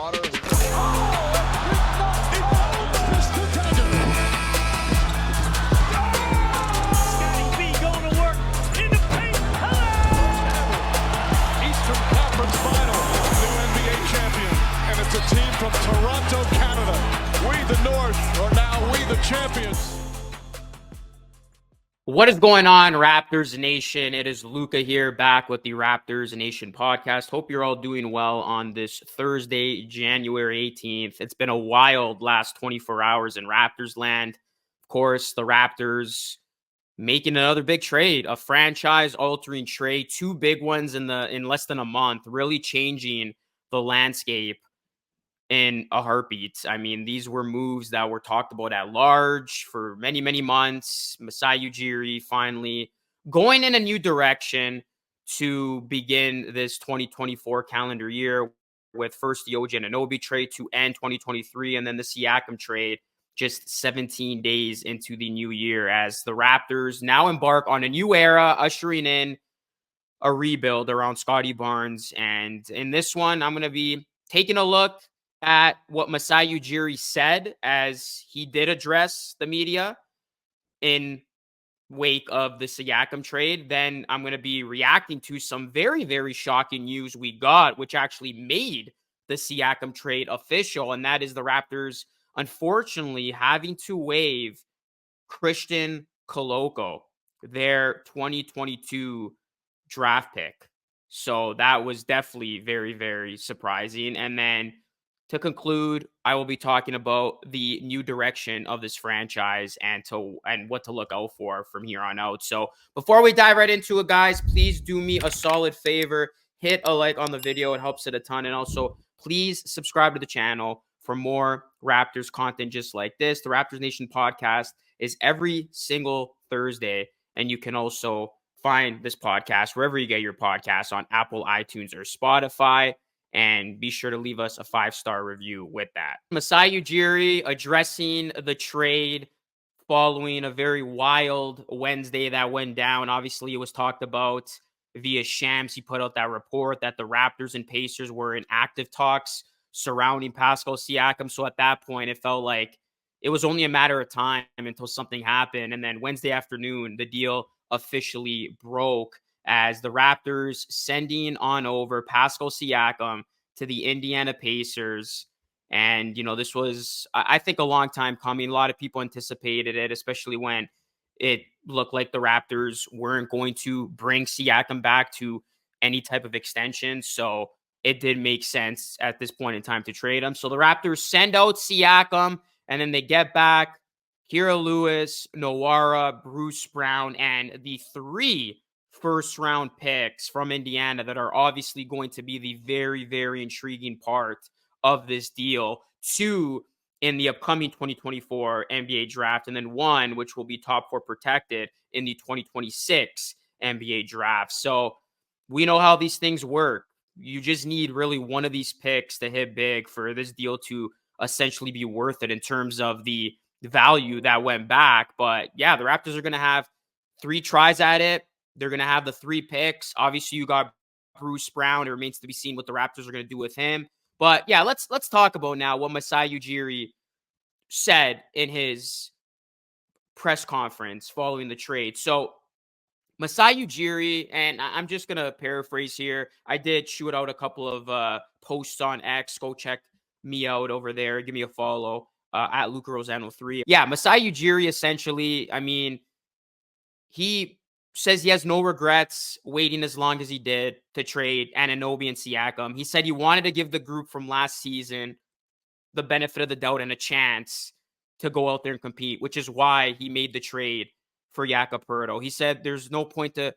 water. It's a team from Toronto, Canada. We, the North, are now we, the champions. What is going on, Raptors Nation? It is Luca here, back with the Raptors Nation podcast. Hope you're all doing well on this Thursday, January 18th. It's been a wild last 24 hours in Raptors land. Of course, the Raptors making another big trade, a franchise-altering trade, two big ones in less than a month, really changing the landscape in a heartbeat. I mean, these were moves that were talked about at large for many, many months. Masai Ujiri finally going in a new direction to begin this 2024 calendar year, with first the OG Anunoby trade to end 2023, and then the Siakam trade just 17 days into the new year, as the Raptors now embark on a new era, ushering in a rebuild around Scottie Barnes. And in this one, I'm going to be taking a look at what Masai Ujiri said, as he did address the media in wake of the Siakam trade. Then I'm going to be reacting to some very, very shocking news we got, which actually made the Siakam trade official. And that is the Raptors, unfortunately, having to waive Christian Koloko, their 2022 draft pick. So that was definitely very, very surprising. And then to conclude, I will be talking about the new direction of this franchise and what to look out for from here on out. So before we dive right into it, guys, please do me a solid favor. Hit a like on the video. It helps it a ton. And also, please subscribe to the channel for more Raptors content just like this. The Raptors Nation podcast is every single Thursday. And you can also find this podcast wherever you get your podcasts, on Apple, iTunes, or Spotify. And be sure to leave us a 5-star review with that. Masai Ujiri addressing the trade following a very wild Wednesday that went down. Obviously, it was talked about via Shams. He put out that report that the Raptors and Pacers were in active talks surrounding Pascal Siakam. So at that point, it felt like it was only a matter of time until something happened. And then Wednesday afternoon, the deal officially broke, as the Raptors sending on over Pascal Siakam to the Indiana Pacers. And, you know, this was, I think, a long time coming. A lot of people anticipated it, especially when it looked like the Raptors weren't going to bring Siakam back to any type of extension. So it did make sense at this point in time to trade him. So the Raptors send out Siakam, and then they get back Kira Lewis, Noara, Bruce Brown, and the 3 first-round picks from Indiana that are obviously going to be the very, very intriguing part of this deal. 2 in the upcoming 2024 NBA draft, and then 1 which will be top 4 protected in the 2026 NBA draft. So we know how these things work. You just need really one of these picks to hit big for this deal to essentially be worth it in terms of the value that went back. But yeah, the Raptors are going to have 3 tries at it. They're going to have the 3 picks. Obviously, you got Bruce Brown. It remains to be seen what the Raptors are going to do with him. But yeah, let's talk about now what Masai Ujiri said in his press conference following the trade. So Masai Ujiri, and I'm just going to paraphrase here. I did shoot out a couple of posts on X. Go check me out over there. Give me a follow at Luca Rosano 3. Yeah, Masai Ujiri, essentially, I mean, he says he has no regrets waiting as long as he did to trade Anunoby and Siakam. He said he wanted to give the group from last season the benefit of the doubt and a chance to go out there and compete, which is why he made the trade for Jakob Poeltl. He said there's no point to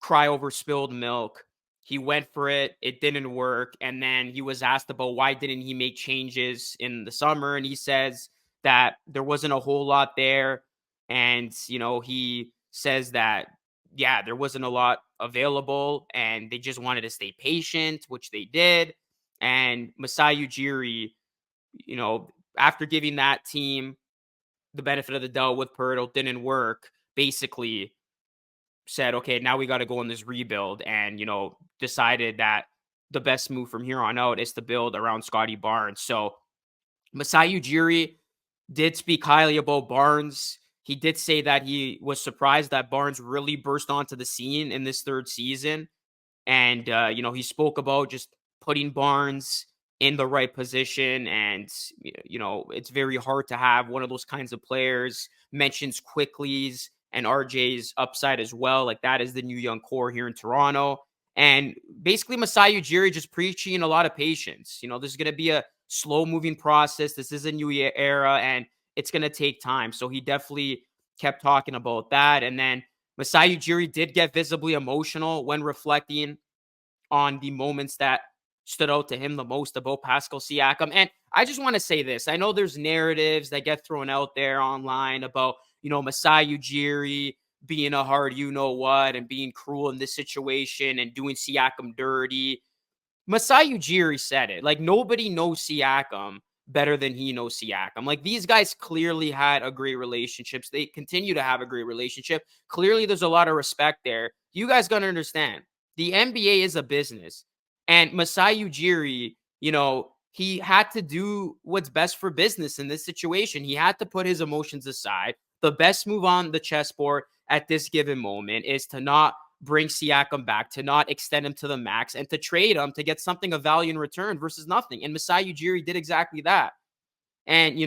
cry over spilled milk. He went for it. It didn't work. And then he was asked about why didn't he make changes in the summer. And he says that there wasn't a whole lot there. And, you know, he says that, yeah, there wasn't a lot available and they just wanted to stay patient, which they did. And Masai Ujiri, you know, after giving that team the benefit of the doubt with Poeltl, didn't work, basically said, okay, now we got to go on this rebuild, and, you know, decided that the best move from here on out is to build around Scotty Barnes. So Masai Ujiri did speak highly about Barnes. He did say that he was surprised that Barnes really burst onto the scene in this third season. And, he spoke about just putting Barnes in the right position. And, it's very hard to have one of those kinds of players. Mentions Quickly's and RJ's upside as well. Like, that is the new young core here in Toronto. And basically, Masai Ujiri just preaching a lot of patience. This is going to be a slow moving process. This is a new era and it's going to take time. So he definitely kept talking about that. And then Masai Ujiri did get visibly emotional when reflecting on the moments that stood out to him the most about Pascal Siakam. And I just want to say this. I know there's narratives that get thrown out there online about, Masai Ujiri being a hard you-know-what and being cruel in this situation and doing Siakam dirty. Masai Ujiri said it. Like, nobody knows Siakam better than he knows Siakam. Like, these guys clearly had a great relationship. They continue to have a great relationship. Clearly, there's a lot of respect there. You guys got to understand, the NBA is a business. And Masai Ujiri, he had to do what's best for business in this situation. He had to put his emotions aside. The best move on the chessboard at this given moment is to not bring Siakam back, to not extend him to the max, and to trade him to get something of value in return versus nothing. And Masai Ujiri did exactly that. And,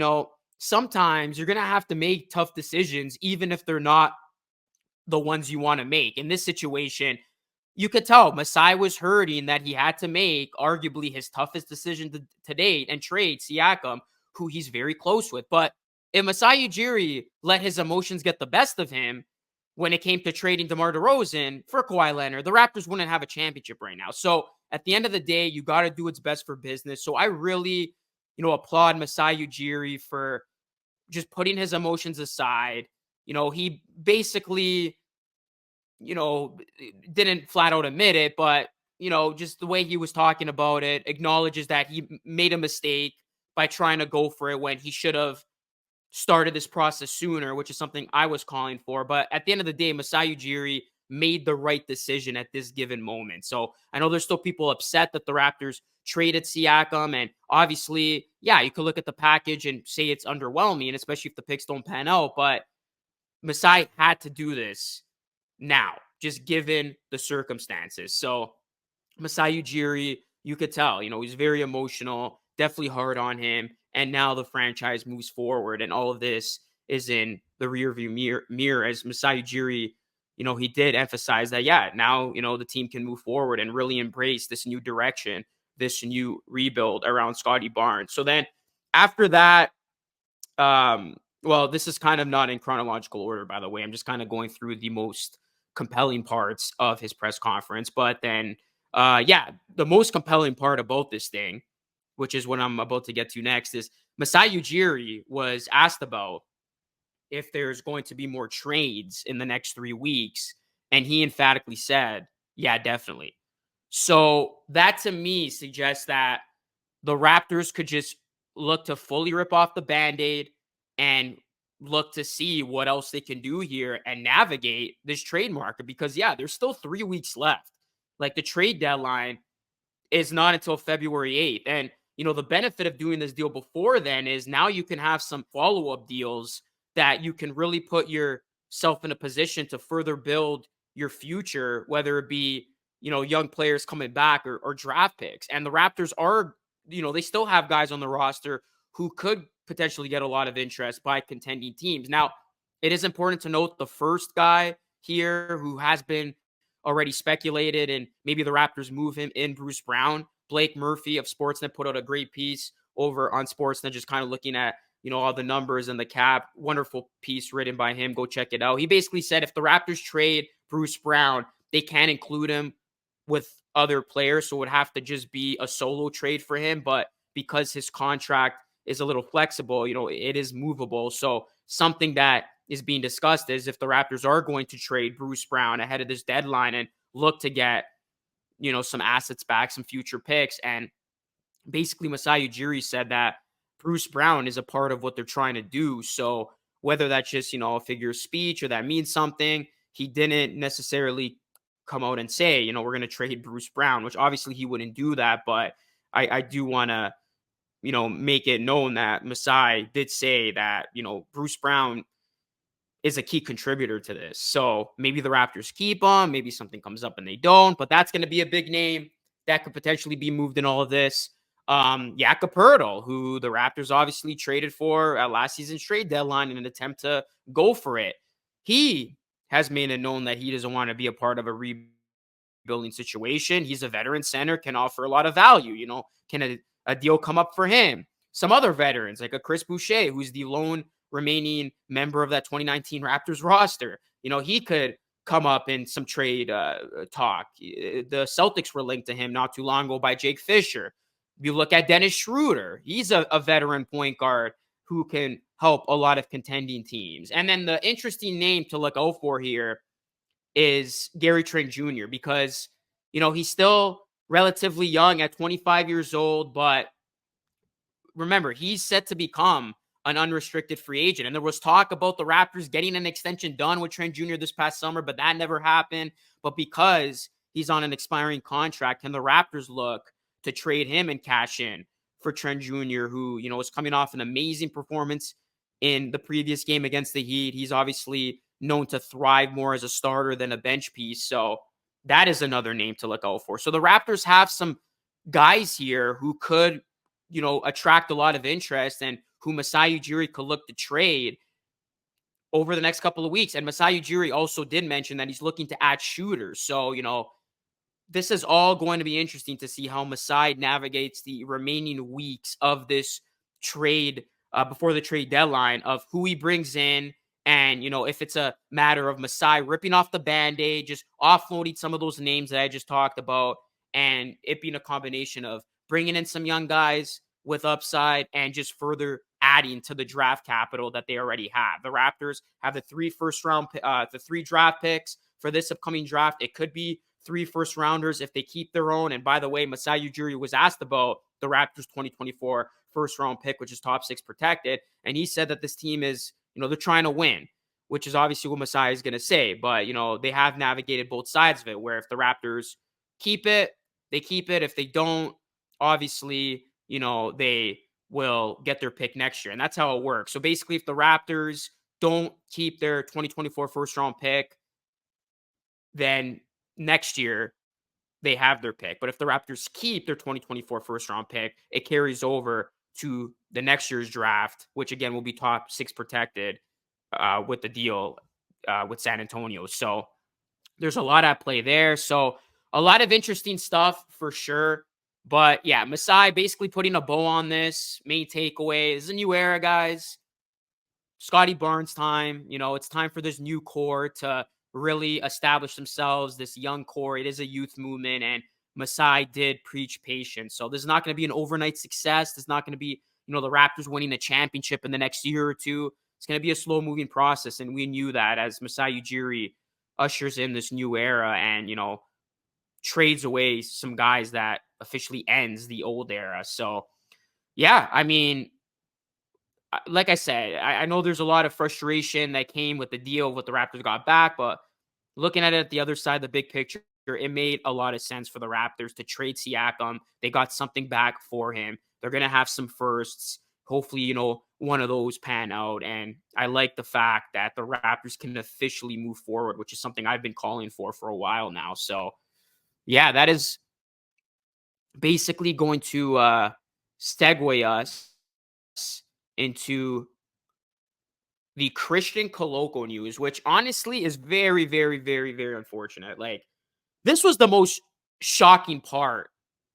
sometimes you're going to have to make tough decisions, even if they're not the ones you want to make. In this situation, you could tell Masai was hurting that he had to make arguably his toughest decision to date and trade Siakam, who he's very close with. But if Masai Ujiri let his emotions get the best of him when it came to trading DeMar DeRozan for Kawhi Leonard, the Raptors wouldn't have a championship right now. So at the end of the day, you got to do what's best for business. So I really, applaud Masai Ujiri for just putting his emotions aside. He basically, didn't flat out admit it, but, just the way he was talking about it, acknowledges that he made a mistake by trying to go for it when he should have started this process sooner, which is something I was calling for. But at the end of the day, Masai Ujiri made the right decision at this given moment. So I know there's still people upset that the Raptors traded Siakam. And obviously, yeah, you could look at the package and say it's underwhelming, especially if the picks don't pan out. But Masai had to do this now, just given the circumstances. So Masai Ujiri, you could tell, he's very emotional, definitely hard on him. And now the franchise moves forward, and all of this is in the rearview mirror as Masai Ujiri, he did emphasize that, yeah, now, the team can move forward and really embrace this new direction, this new rebuild around Scotty Barnes. So then after that, well, this is kind of not in chronological order, by the way. I'm just kind of going through the most compelling parts of his press conference. But then, the most compelling part about this thing, which is what I'm about to get to next, is Masai Ujiri was asked about if there's going to be more trades in the next 3 weeks. And he emphatically said, yeah, definitely. So that to me suggests that the Raptors could just look to fully rip off the Band-Aid and look to see what else they can do here and navigate this trade market. Because, yeah, there's still 3 weeks left. Like, the trade deadline is not until February 8th. And, the benefit of doing this deal before then is now you can have some follow-up deals that you can really put yourself in a position to further build your future, whether it be, young players coming back or draft picks. And the Raptors are, they still have guys on the roster who could potentially get a lot of interest by contending teams. Now, it is important to note the first guy here who has been already speculated, and maybe the Raptors move him in, Bruce Brown. Blake Murphy of Sportsnet put out a great piece over on Sportsnet, just kind of looking at, all the numbers and the cap. Wonderful piece written by him. Go check it out. He basically said if the Raptors trade Bruce Brown, they can include him with other players. So it would have to just be a solo trade for him. But because his contract is a little flexible, it is movable. So something that is being discussed is if the Raptors are going to trade Bruce Brown ahead of this deadline and look to get, some assets back, some future picks. And basically Masai Ujiri said that Bruce Brown is a part of what they're trying to do. So whether that's just, a figure of speech or that means something, he didn't necessarily come out and say, we're going to trade Bruce Brown, which obviously he wouldn't do that. But I do want to, make it known that Masai did say that, Bruce Brown is a key contributor to this. So maybe the Raptors keep him, maybe something comes up and they don't, but that's going to be a big name that could potentially be moved in all of this. Jakob Poeltl, who the Raptors obviously traded for at last season's trade deadline in an attempt to go for it. He has made it known that he doesn't want to be a part of a rebuilding situation. He's a veteran center, can offer a lot of value. Can a deal come up for him? Some other veterans, like a Chris Boucher, who's the lone remaining member of that 2019 Raptors roster. He could come up in some trade talk. The Celtics were linked to him not too long ago by Jake Fisher. You look at Dennis Schroeder. He's a veteran point guard who can help a lot of contending teams. And then the interesting name to look out for here is Gary Trent Jr. because, he's still relatively young at 25 years old, but remember, he's set to become an unrestricted free agent. And there was talk about the Raptors getting an extension done with Trent Jr. this past summer, but that never happened. But because he's on an expiring contract, can the Raptors look to trade him and cash in for Trent Jr., who, is coming off an amazing performance in the previous game against the Heat. He's obviously known to thrive more as a starter than a bench piece. So that is another name to look out for. So the Raptors have some guys here who could, attract a lot of interest and who Masai Ujiri could look to trade over the next couple of weeks. And Masai Ujiri also did mention that he's looking to add shooters. So, this is all going to be interesting to see how Masai navigates the remaining weeks of this trade before the trade deadline, of who he brings in. And, if it's a matter of Masai ripping off the Band-Aid, just offloading some of those names that I just talked about, and it being a combination of bringing in some young guys with upside and just further adding to the draft capital that they already have. The Raptors have the three draft picks for this upcoming draft. It could be 3 first-rounders if they keep their own. And by the way, Masai Ujiri was asked about the Raptors 2024 first-round pick, which is top 6 protected. And he said that this team is, they're trying to win, which is obviously what Masai is going to say. But, they have navigated both sides of it, where if the Raptors keep it, they keep it. If they don't, obviously, they will get their pick next year. And that's how it works. So basically, if the Raptors don't keep their 2024 first-round pick, then next year they have their pick. But if the Raptors keep their 2024 first-round pick, it carries over to the next year's draft, which again will be top 6 protected with the deal with San Antonio. So there's a lot at play there. So a lot of interesting stuff for sure. But yeah, Masai basically putting a bow on this. Main takeaway is a new era, guys. Scotty Barnes time. It's time for this new core to really establish themselves, this young core. It is a youth movement, and Masai did preach patience. So this is not going to be an overnight success. This is not going to be, the Raptors winning a championship in the next year or two. It's going to be a slow-moving process, and we knew that as Masai Ujiri ushers in this new era and, trades away some guys that officially ends the old era. So, yeah, I mean, like I said, I know there's a lot of frustration that came with the deal of what the Raptors got back, but looking at it at the other side, the big picture, it made a lot of sense for the Raptors to trade Siakam. They got something back for him. They're going to have some firsts. Hopefully, one of those pan out. And I like the fact that the Raptors can officially move forward, which is something I've been calling for a while now. So, yeah, that is basically going to segue us into the Christian Koloko news, which honestly is very, very, very, very unfortunate. Like, this was the most shocking part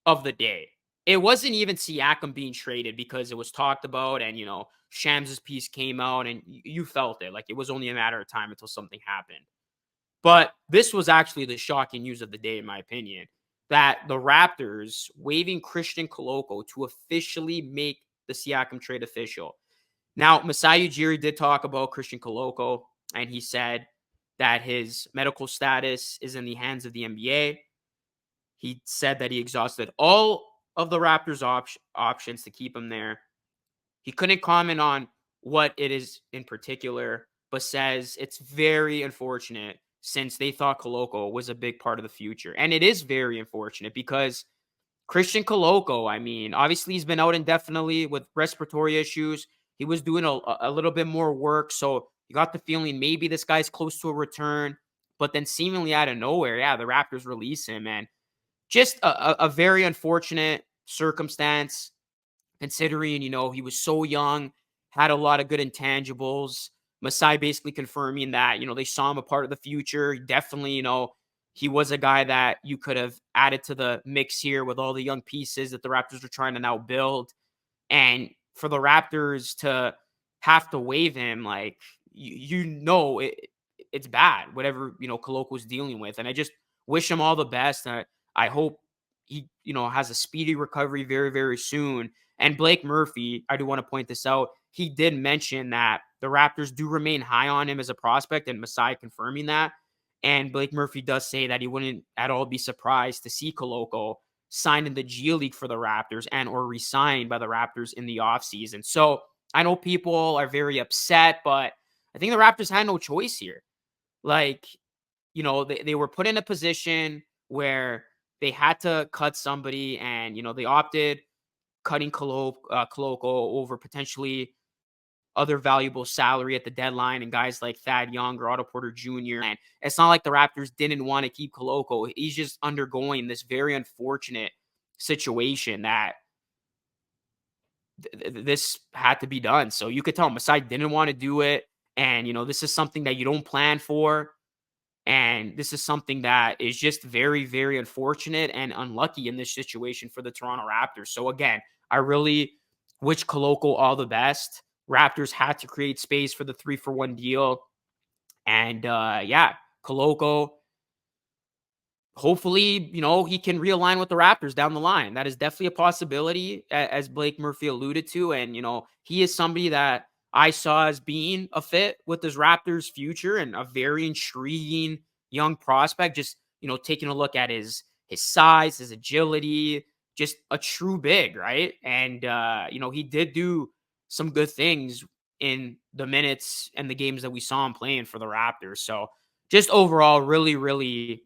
of the day. It wasn't even Siakam being traded because it was talked about and, Shams' piece came out and you felt it. Like, it was only a matter of time until something happened. But this was actually the shocking news of the day, in my opinion, that the Raptors waiving Christian Koloko to officially make the Siakam trade official. Now, Masai Ujiri did talk about Christian Koloko, and he said that his medical status is in the hands of the NBA. He said that he exhausted all of the Raptors' options to keep him there. He couldn't comment on what it is in particular, but says it's very unfortunate since they thought Koloko was a big part of the future. And it is very unfortunate because Christian Koloko, I mean, obviously he's been out indefinitely with respiratory issues. He was doing a little bit more work. So you got the feeling maybe this guy's close to a return. But then seemingly out of nowhere, yeah, the Raptors release him. And just a very unfortunate circumstance considering, he was so young, had a lot of good intangibles. Masai basically confirming that, they saw him a part of the future. Definitely, he was a guy that you could have added to the mix here with all the young pieces that the Raptors are trying to now build. And for the Raptors to have to waive him, like, it's bad, whatever, Koloko's dealing with. And I just wish him all the best. I hope he, has a speedy recovery very, very soon. And Blake Murphy, I do want to point this out. He did mention that the Raptors do remain high on him as a prospect, and Masai confirming that. And Blake Murphy does say that he wouldn't at all be surprised to see Koloko signed in the G League for the Raptors and or re-signed by the Raptors in the offseason. So I know people are very upset, but I think the Raptors had no choice here. Like, they were put in a position where they had to cut somebody, and, they opted cutting Koloko over potentially other valuable salary at the deadline and guys like Thad Young or Otto Porter Jr. And it's not like the Raptors didn't want to keep Koloko. He's just undergoing this very unfortunate situation that this had to be done. So you could tell Masai didn't want to do it. And, this is something that you don't plan for. And this is something that is just very, very unfortunate and unlucky in this situation for the Toronto Raptors. So again, I really wish Koloko all the best. Raptors had to create space for the 3-for-1 deal. And Koloko, hopefully, he can realign with the Raptors down the line. That is definitely a possibility, as Blake Murphy alluded to. And, he is somebody that I saw as being a fit with this Raptors future and a very intriguing young prospect. Just, taking a look at his size, his agility, just a true big, right? And, he did do some good things in the minutes and the games that we saw him playing for the Raptors. So just overall, really, really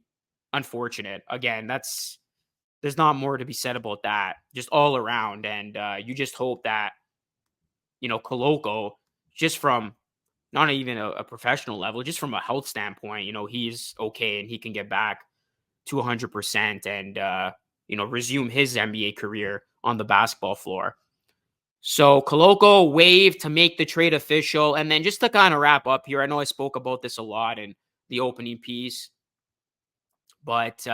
unfortunate. Again, there's not more to be said about that, just all around. And you just hope that, Koloko, just from not even a professional level, just from a health standpoint, he's okay and he can get back to 100% and, resume his NBA career on the basketball floor. So Koloko waived to make the trade official. And then just to kind of wrap up here, I know I spoke about this a lot in the opening piece, but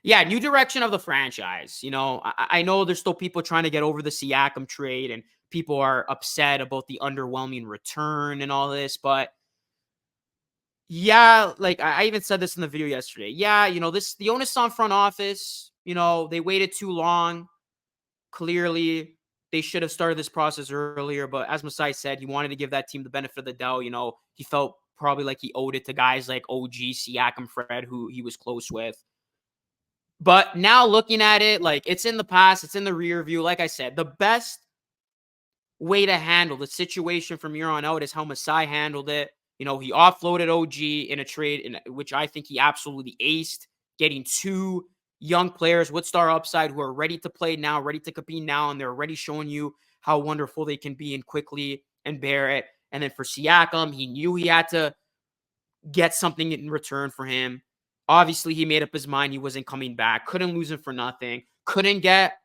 new direction of the franchise. I know there's still people trying to get over the Siakam trade and people are upset about the underwhelming return and all this, but like I even said this in the video yesterday. The onus on front office, they waited too long. Clearly, they should have started this process earlier, but as Masai said, he wanted to give that team the benefit of the doubt. He felt probably like he owed it to guys like OG, Siakam, Fred, who he was close with. But now looking at it, like it's in the past, it's in the rear view. Like I said, the best way to handle the situation from here on out is how Masai handled it. He offloaded OG in a trade, which I think he absolutely aced, getting two young players with star upside who are ready to play now, ready to compete now, and they're already showing you how wonderful they can be and quickly and Barrett. And then for Siakam, he knew he had to get something in return for him. Obviously, he made up his mind he wasn't coming back. Couldn't lose him for nothing. Couldn't get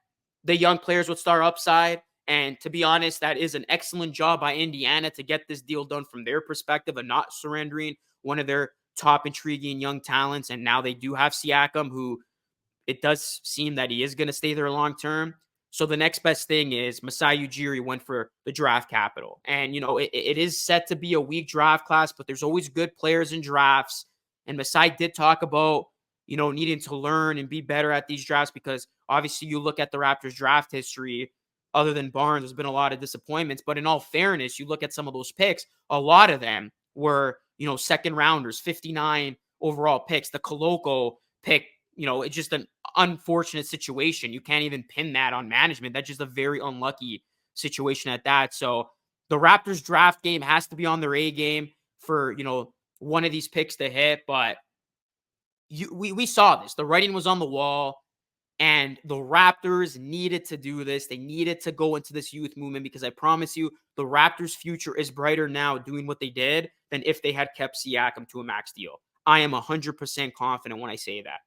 the young players with star upside. And to be honest, that is an excellent job by Indiana to get this deal done from their perspective and not surrendering one of their top intriguing young talents. And now they do have Siakam, who it does seem that he is going to stay there long term. So the next best thing is Masai Ujiri went for the draft capital. And, it is set to be a weak draft class, but there's always good players in drafts. And Masai did talk about, needing to learn and be better at these drafts because obviously you look at the Raptors draft history, other than Barnes, there's been a lot of disappointments. But in all fairness, you look at some of those picks, a lot of them were, second rounders, 59 overall picks. The Koloko pick, it's just an unfortunate situation. You can't even pin that on management. That's just a very unlucky situation at that. So the Raptors draft game has to be on their A game for, one of these picks to hit. But we saw this. The writing was on the wall. And the Raptors needed to do this. They needed to go into this youth movement because I promise you, the Raptors' future is brighter now doing what they did than if they had kept Siakam to a max deal. I am 100% confident when I say that.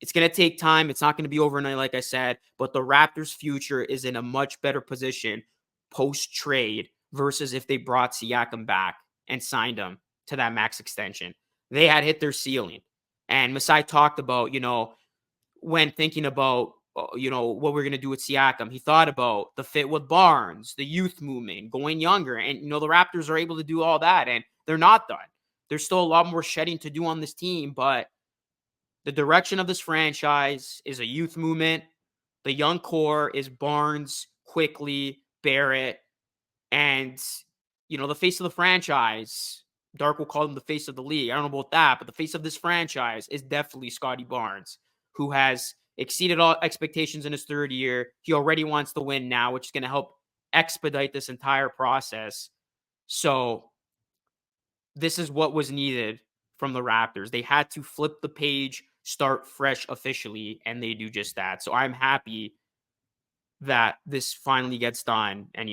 It's going to take time. It's not going to be overnight, like I said, but the Raptors' future is in a much better position post-trade versus if they brought Siakam back and signed him to that max extension. They had hit their ceiling. And Masai talked about, when thinking about, what we're going to do with Siakam, he thought about the fit with Barnes, the youth movement, going younger. And, the Raptors are able to do all that, and they're not done. There's still a lot more shedding to do on this team, but the direction of this franchise is a youth movement. The young core is Barnes, Quickly, Barrett, and, the face of the franchise. Dark will call him the face of the league. I don't know about that, but the face of this franchise is definitely Scotty Barnes, who has exceeded all expectations in his third year. He already wants to win now, which is going to help expedite this entire process. So this is what was needed from the Raptors. They had to flip the page, start fresh officially, and they do just that. So I'm happy that this finally gets done. And,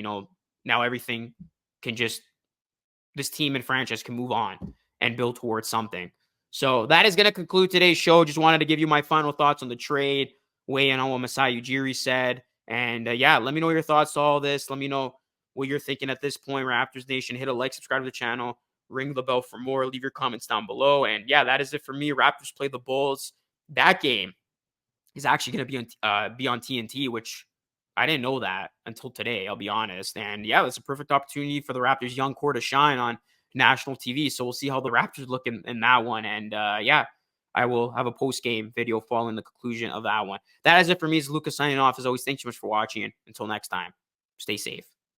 now everything can this team and franchise can move on and build towards something. So that is going to conclude today's show. Just wanted to give you my final thoughts on the trade, weigh in on what Masai Ujiri said. And let me know your thoughts to all this. Let me know what you're thinking at this point. Raptors Nation, hit a like, subscribe to the channel, ring the bell for more, leave your comments down below. And that is it for me. Raptors play the Bulls. That game is actually going to be on TNT, which I didn't know that until today, I'll be honest. And it's a perfect opportunity for the Raptors young core to shine on national TV. So we'll see how the Raptors look in that one. And I will have a post-game video following the conclusion of that one. That is it for me. It's Luca signing off. As always, thanks so much for watching. And until next time, stay safe.